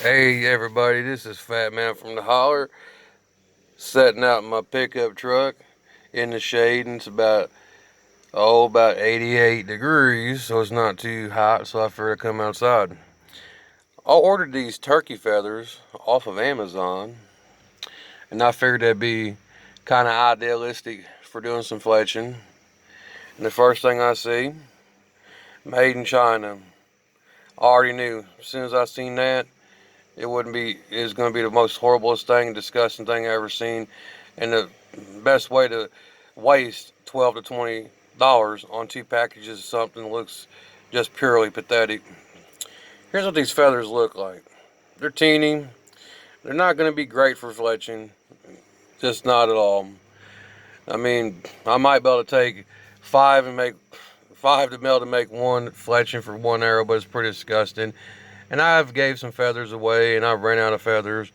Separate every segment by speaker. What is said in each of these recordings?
Speaker 1: Hey everybody, this is Fat Man from the Holler, setting out in my pickup truck in the shade, and it's about 88 degrees, so it's not too hot, so I figured I'd come outside. I ordered these turkey feathers off of Amazon, and I figured that'd be kind of idealistic for doing some fletching. And the first thing I see, made in China. I already knew as soon as I seen that it's going to be the most horriblest thing, disgusting thing I ever seen, and the best way to waste $12 to $20 on two packages of something that looks just purely pathetic. Here's what these feathers look like. They're teeny. They're not going to be great for fletching, just not at all. I mean, I might be able to take five to be able to make one fletching for one arrow, but it's pretty disgusting. And I've gave some feathers away, and I've ran out of feathers.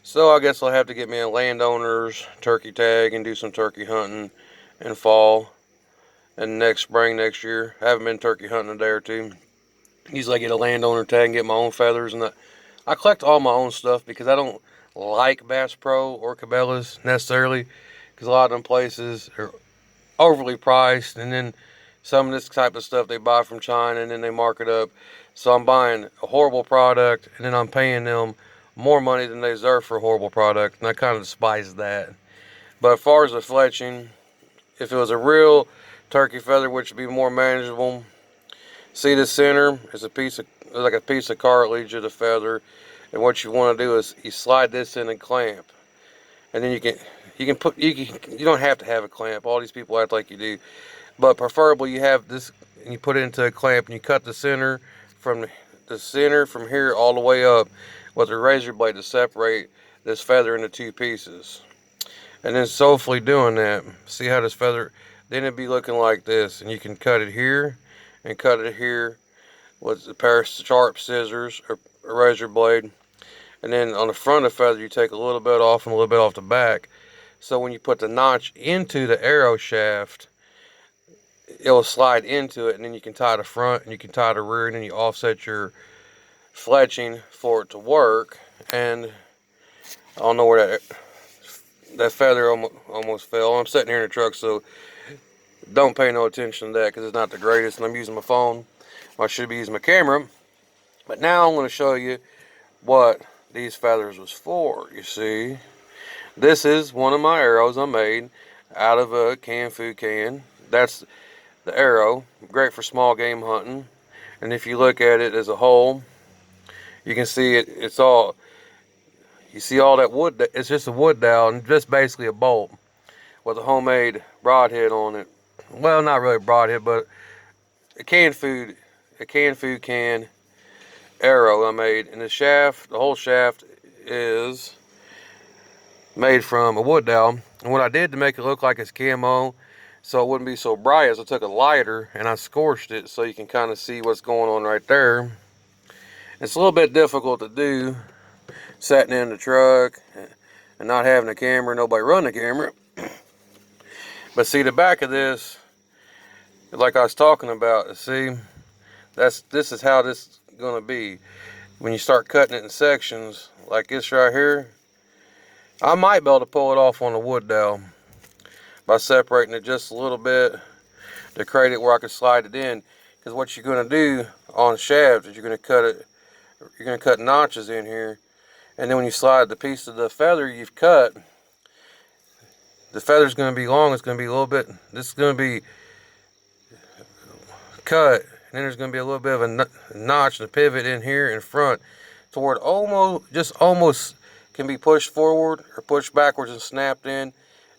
Speaker 1: So I guess I'll have to get me a landowner's turkey tag and do some turkey hunting in fall and next spring next year. I haven't been turkey hunting a day or two. Usually I get a landowner tag and get my own feathers, and I collect all my own stuff because I don't like Bass Pro or Cabela's necessarily, because a lot of them places are overly priced, and then some of this type of stuff they buy from China and then they mark it up. So I'm buying a horrible product and then I'm paying them more money than they deserve for a horrible product, and I kind of despise that. But as far as the fletching, if it was a real turkey feather, which would be more manageable, see the center is like a piece of cartilage of the feather, and what you want to do is you slide this in and clamp, and then you don't have to have a clamp. All these people act like you do, but preferably you have this and you put it into a clamp and you cut from the center from here all the way up with a razor blade to separate this feather into two pieces. And then softly doing that, see how this feather, then it'd be looking like this, and you can cut it here and cut it here with a pair of sharp scissors or a razor blade. And then on the front of the feather, you take a little bit off and a little bit off the back. So when you put the notch into the arrow shaft, it will slide into it, and then you can tie the front and you can tie the rear, and then you offset your fletching for it to work. And I don't know where that feather almost fell. I'm sitting here in the truck, so don't pay no attention to that because it's not the greatest, and I'm using my phone. I should be using my camera. But now I'm going to show you what these feathers was for. You see, this is one of my arrows I made out of a canned food can. That's the arrow, great for small game hunting. And if you look at it as a whole, you can see you see all that wood, it's just a wood dowel and just basically a bolt with a homemade broadhead on it. Well, not really broadhead, but a canned food can arrow I made. And the whole shaft is made from a wood dowel. And what I did to make it look like it's camo, so it wouldn't be so bright, is I took a lighter and I scorched it so you can kind of see what's going on right there. It's a little bit difficult to do sitting in the truck and not having a camera, nobody run the camera. But see the back of this, like I was talking about, see, this is how this is going to be. When you start cutting it in sections like this right here, I might be able to pull it off on a wood dowel by separating it just a little bit to create it where I can slide it in. Because what you're going to do on shafts is you're going to cut notches in here, and then when you slide the piece of the feather you've cut, the feather's going to be long. It's going to be a little bit. This is going to be cut, and then there's going to be a little bit of a notch and a pivot in here in front, toward almost can be pushed forward or pushed backwards and snapped in,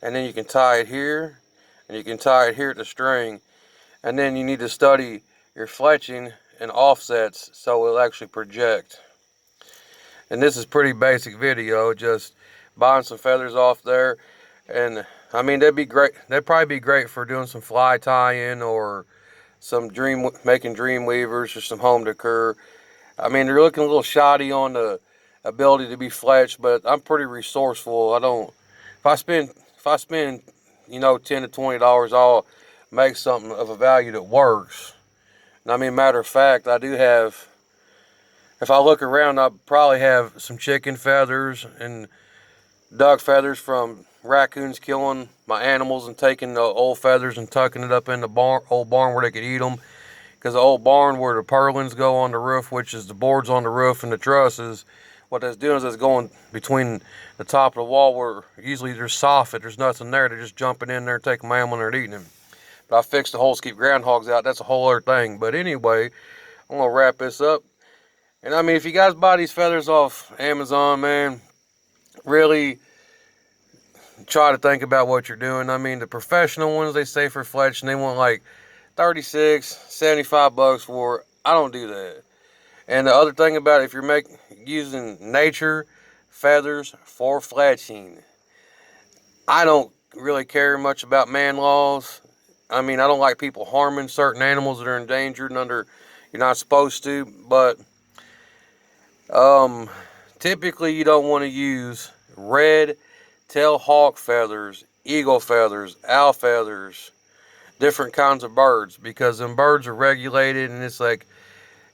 Speaker 1: and then you can tie it here, and you can tie it here at the string. And then you need to study your fletching and offsets so it'll actually project. And this is pretty basic video, just buying some feathers off there. And I mean, that'd be great. That'd probably be great for doing some fly tying or making dream weavers or some home decor. I mean, they're looking a little shoddy on the ability to be fletched, but I'm pretty resourceful. If I spend, $10 to $20, I'll make something of a value that works. And I mean, matter of fact, I do have If I look around, I probably have some chicken feathers and duck feathers from raccoons killing my animals and taking the old feathers and tucking it up in the old barn where they could eat them. Because the old barn where the purlins go on the roof, which is the boards on the roof and the trusses, what that's doing is it's going between the top of the wall where usually there's soffit, there's nothing there. They're just jumping in there and taking my animal and they're eating him. But I fixed the holes to keep groundhogs out. That's a whole other thing. But anyway, I'm going to wrap this up. And I mean, if you guys buy these feathers off Amazon, man, really try to think about what you're doing. I mean, the professional ones, they say for fletching, they want like 36, 75 bucks for it. I don't do that. And the other thing about it, if you're using nature feathers for fletching, I don't really care much about man laws. I mean, I don't like people harming certain animals that are endangered and you're not supposed to, but typically you don't want to use red tail hawk feathers, eagle feathers, owl feathers, different kinds of birds, because them birds are regulated and it's like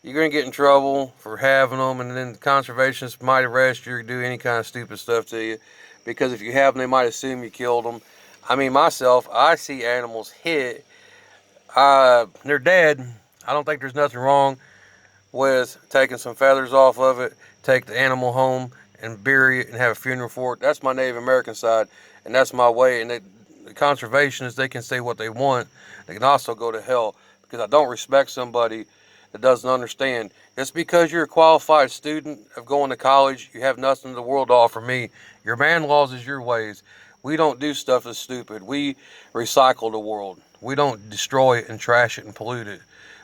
Speaker 1: you're going to get in trouble for having them, and then the conservationists might arrest you or do any kind of stupid stuff to you, because if you have them, they might assume you killed them. I mean, myself, I see animals hit, they're dead. I don't think there's nothing wrong with taking some feathers off of it, take the animal home and bury it and have a funeral for it. That's my Native American side, and that's my way. And the conservationists, they can say what they want. They can also go to hell, because I don't respect somebody that doesn't understand. Just because you're a qualified student of going to college, you have nothing in the world to offer me. Your man laws is your ways. We don't do stuff that's stupid. We recycle the world. We don't destroy it and trash it and pollute it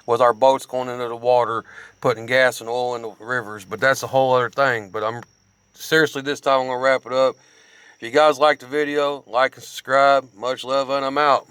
Speaker 1: with our boats going into the water, putting gas and oil in the rivers. But that's a whole other thing. But I'm seriously, this time I'm going to wrap it up. If you guys like the video, like and subscribe. Much love, and I'm out.